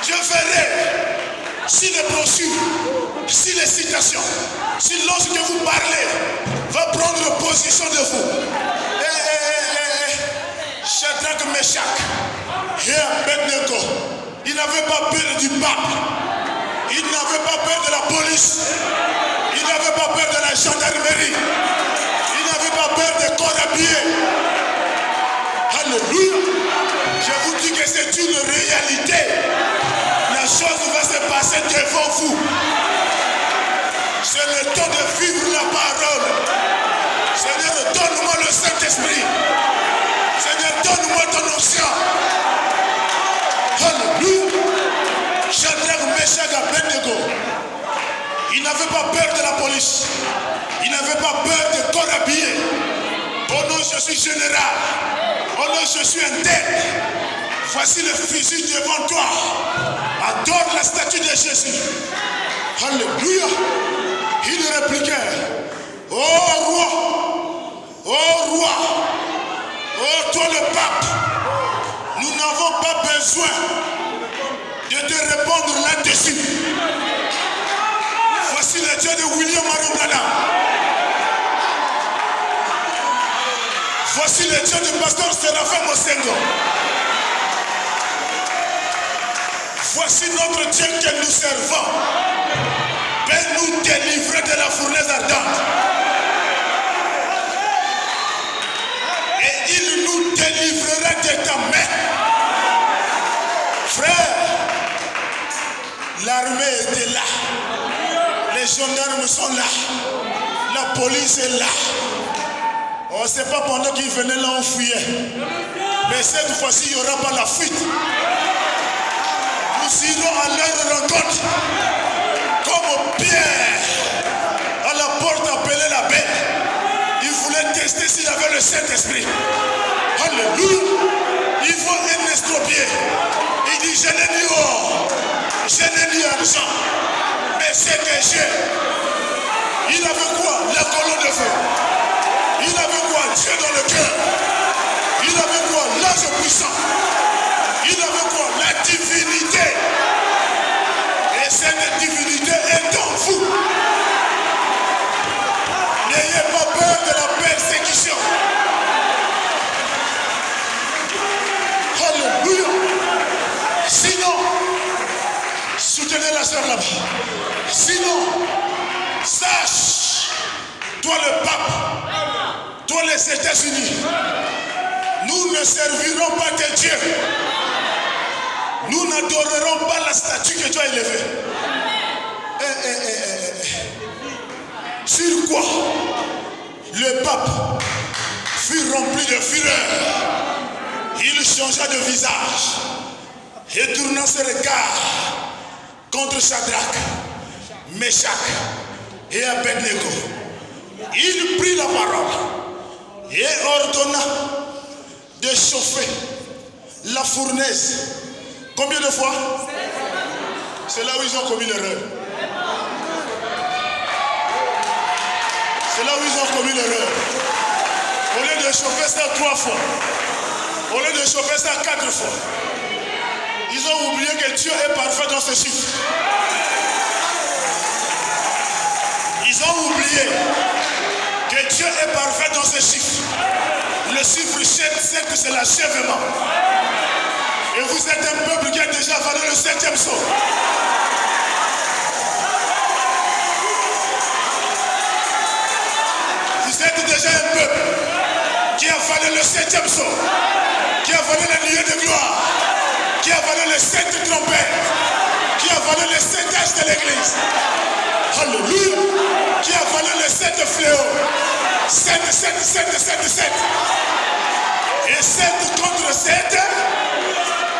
Je verrai si les brochures, si les citations, si lorsque vous parlez, va prendre position de vous. Shadrach, Meshach et Abednego, ils n'avaient pas peur du pape. Ils n'avaient pas peur de la police. Ils n'avaient pas peur de la gendarmerie. Ils n'avaient pas peur des corps habillés. Alléluia. Je vous dis que c'est une réalité. La chose va se passer devant vous. C'est le temps de vivre la parole. Seigneur, donne-moi le Saint-Esprit. Seigneur, donne-moi ton onction. Alléluia. Shadrach, Meshach et Abednego, ils n'avaient pas peur de la police. Ils n'avaient pas peur des corps habillés. Oh non, je suis général. Oh non, je suis un tel. Voici le fusil devant toi. Adore la statue de Jésus. Alléluia. Ils répliquèrent, oh roi, oh roi, oh toi le pape, nous n'avons pas besoin de te répondre là-dessus. Voici le Dieu de William Marumbrana. Voici le Dieu du pasteur Séraphin Mosengo. Voici notre Dieu que nous servons. Peut nous délivrer de la fournaise ardente. Et il nous délivrera de ta main. Frère, l'armée était là. Les gendarmes sont là. La police est là. On ne sait pas pendant qu'ils venaient là, on fuyait. Mais cette fois-ci, il n'y aura pas la fuite. Nous irons à leur rencontre. Comme Pierre, à la porte appelée la bête. Il voulait tester s'il avait le Saint-Esprit. Alléluia. léger. Il avait quoi? La colonne de feu. Il avait quoi? Dieu dans le cœur. Il avait quoi? L'ange puissant. Il avait quoi? La divinité. Et cette divinité est en vous. N'ayez pas peur de la persécution. Alléluia. Sinon, soutenez la sœur là-bas. Sinon, sache, toi le pape, toi les États-Unis, nous ne servirons pas tes dieux. Nous n'adorerons pas la statue que tu as élevée. Sur quoi le pape fut rempli de fureur. Il changea de visage et tournant ses regards contre Shadrach, Meshach et Abednego. Il prit la parole et ordonna de chauffer la fournaise. Combien de fois? C'est là où ils ont commis l'erreur. C'est là où ils ont commis l'erreur. Au lieu de chauffer ça 3 fois, au lieu de chauffer ça 4 fois, ils ont oublié que Dieu est parfait dans ce chiffre. Ils ont oublié que Dieu est parfait dans ce chiffre. Le chiffre 7, c'est l'achèvement. Et vous êtes un peuple qui a déjà avalé le 7e saut. Vous êtes déjà un peuple qui a avalé le 7e saut, qui a avalé la nuée de gloire, qui a avalé les 7 trompettes, qui a avalé les 7 âges de l'église. Alléluia. Qui a avalé les 7 fléaux. 7, 7, 7, 7, 7. Et 7 contre 7,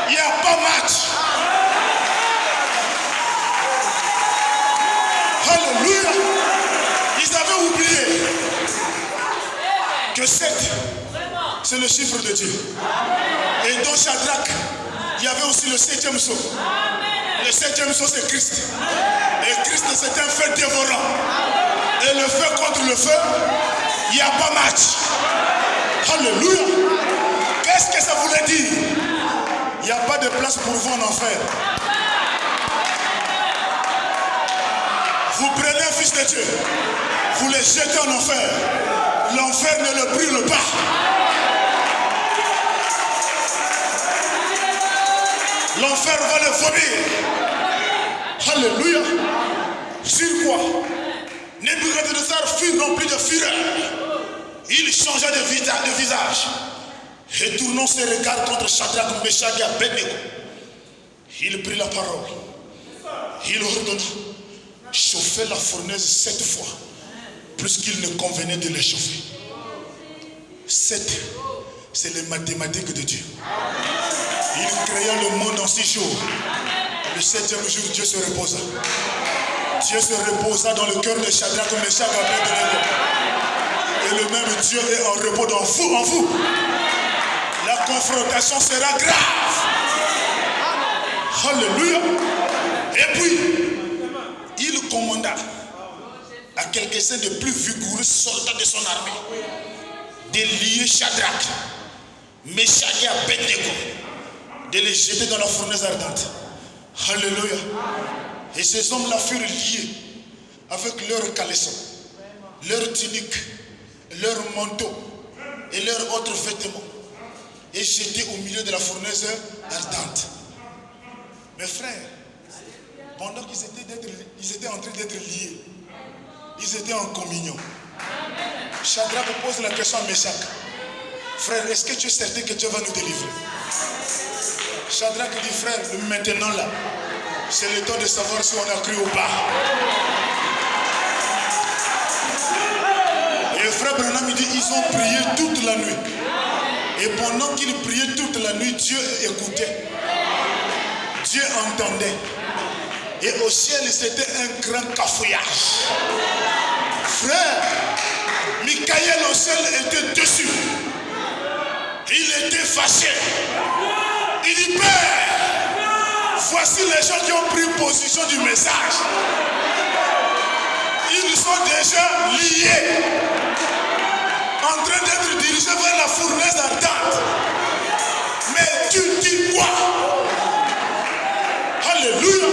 il n'y a pas match. Alléluia. Ils avaient oublié que 7, c'est le chiffre de Dieu. Et dans Shadrach, il y avait aussi le 7e saut. Le 7e saut, c'est Christ. Et Christ, c'est un feu dévorant. Et le feu contre le feu, il n'y a pas match. Alléluia. Qu'est-ce que ça voulait dire? Il n'y a pas de place pour vous en enfer. Vous prenez un fils de Dieu, vous le jetez en enfer. L'enfer ne le brûle pas. L'enfer va le vomir. Alléluia. Sur quoi Nebuchadnezzar fut rempli de fureur. Il changea de visage. Et tournant ses regards contre Shadrach, Meshach et Abednego, il prit la parole. Il ordonna chauffer la fournaise 7 fois, plus qu'il ne convenait de les chauffer. 7, c'est les mathématiques de Dieu. Il créa le monde en 6 jours. Le 7e jour, Dieu se reposa. Dieu se reposa dans le cœur de Shadrach, Meshach et Abednego. Et le même Dieu est en repos dans vous, en vous. La confrontation sera grave. Alléluia. Et puis, il commanda à quelques-uns de plus vigoureux soldats de son armée de lier Shadrach, Meshach et Abednego, de les jeter dans la fournaise ardente. Alléluia. Et ces hommes-là furent liés avec leurs caleçons, leurs tuniques, leurs manteaux et leurs autres vêtements, et jetés au milieu de la fournaise ardente. Mes frères, pendant qu'ils étaient en train d'être liés, ils étaient en communion. Shadrach pose la question à Meshach. Frère, est-ce que tu es certain que Dieu va nous délivrer? Shadrach dit, frère, maintenant là, c'est le temps de savoir si on a cru ou pas. Et frère Branham il dit, ils ont prié toute la nuit. Et pendant qu'ils priaient toute la nuit, Dieu écoutait. Dieu entendait. Et au ciel, c'était un grand cafouillage. Frère, Michael au ciel était dessus. Il était fâché. Il dit, Père, voici les gens qui ont pris position du message. Ils sont déjà liés, en train d'être dirigés vers la fournaise ardente. Mais tu dis quoi? Alléluia.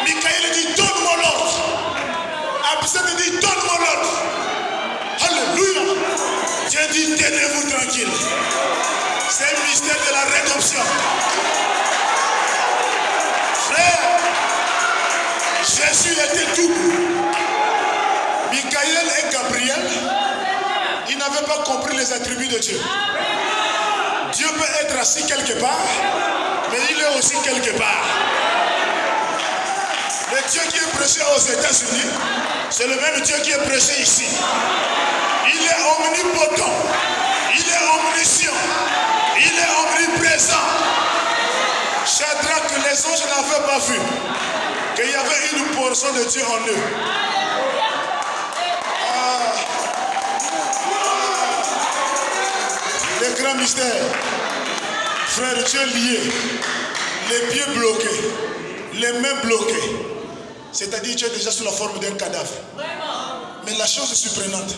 Michael dit, donne-moi l'ordre. Absalom dit, donne-moi l'ordre. Alléluia. Dieu dit, tenez-vous tranquille. C'est le mystère de la rédemption. Frère, Jésus était double. Michael et Gabriel, ils n'avaient pas compris les attributs de Dieu. Dieu peut être assis quelque part, mais il est aussi quelque part. Le Dieu qui est prêché aux États-Unis, c'est le même Dieu qui est prêché ici. Il est omnipotent, il est omniscient, il est omniprésent. Shadrach, que les anges n'avaient pas vu qu'il y avait une portion de Dieu en eux. Les grands mystères. Frère, Dieu lié, les pieds bloqués, les mains bloquées. C'est-à-dire que tu es déjà sous la forme d'un cadavre. Mais la chose est surprenante.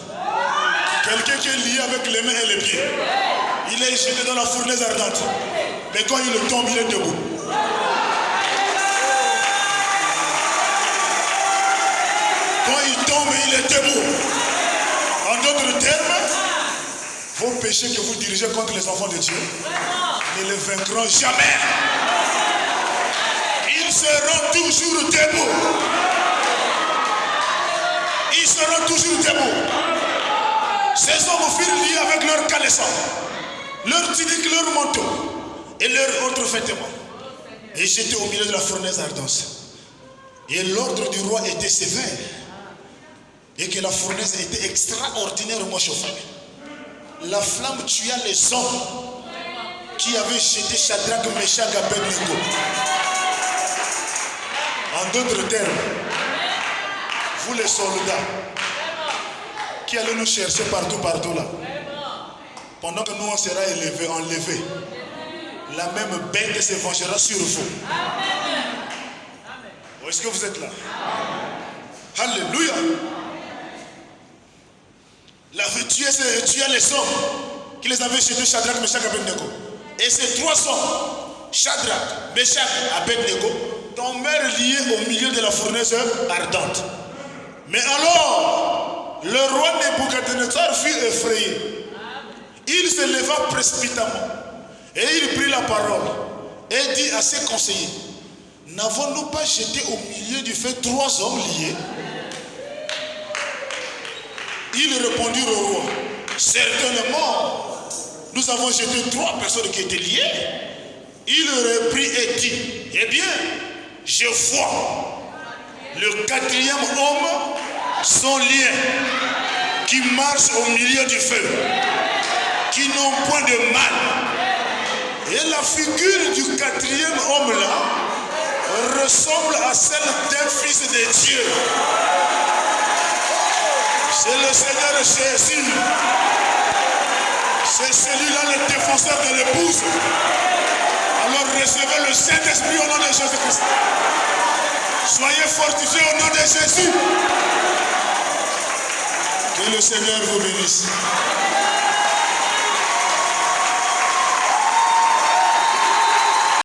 Quelqu'un qui est lié avec les mains et les pieds, il est jeté dans la fournaise ardente. Mais quand il tombe, il est debout. Quand il tombe, il est debout. En d'autres termes, vos péchés que vous dirigez contre les enfants de Dieu ne les vaincront jamais. Ils seront toujours debout. Ils seront toujours debout. Ces hommes furent liés avec leur caleçon, leur tunique, leur manteau et leurs autres vêtements. Et j'étais au milieu de la fournaise ardente. Et l'ordre du roi était sévère. Et que la fournaise était extraordinairement chauffée. La flamme tua les hommes qui avaient jeté Shadrach, Meshach et Abednego. En d'autres termes, vous les soldats qui allez nous chercher partout là, pendant que nous on sera enlevés, la même bête se vengera sur vous. Est-ce que vous êtes là? Alléluia. La tua les hommes qui les avaient jetés Shadrach, Meshach et Abednego. Et ces trois hommes, Shadrach, Meshach et Abednego, tombèrent liés au milieu de la fournaise ardente. Mais alors, le roi Nebuchadnezzar fut effrayé. Il se leva précipitamment et il prit la parole et dit à ses conseillers, n'avons-nous pas jeté au milieu du feu trois hommes liés? Ils répondirent au roi, certainement, nous avons jeté trois personnes qui étaient liées. Il reprit et dit, eh bien, je vois le quatrième homme sans lien qui marche au milieu du feu, qui n'ont point de mal. Et la figure du quatrième homme là ressemble à celle d'un fils de Dieu. C'est le Seigneur Jésus. C'est celui-là le défenseur de l'épouse. Alors recevez le Saint-Esprit au nom de Jésus-Christ. Soyez fortifiés au nom de Jésus. Que le Seigneur vous bénisse.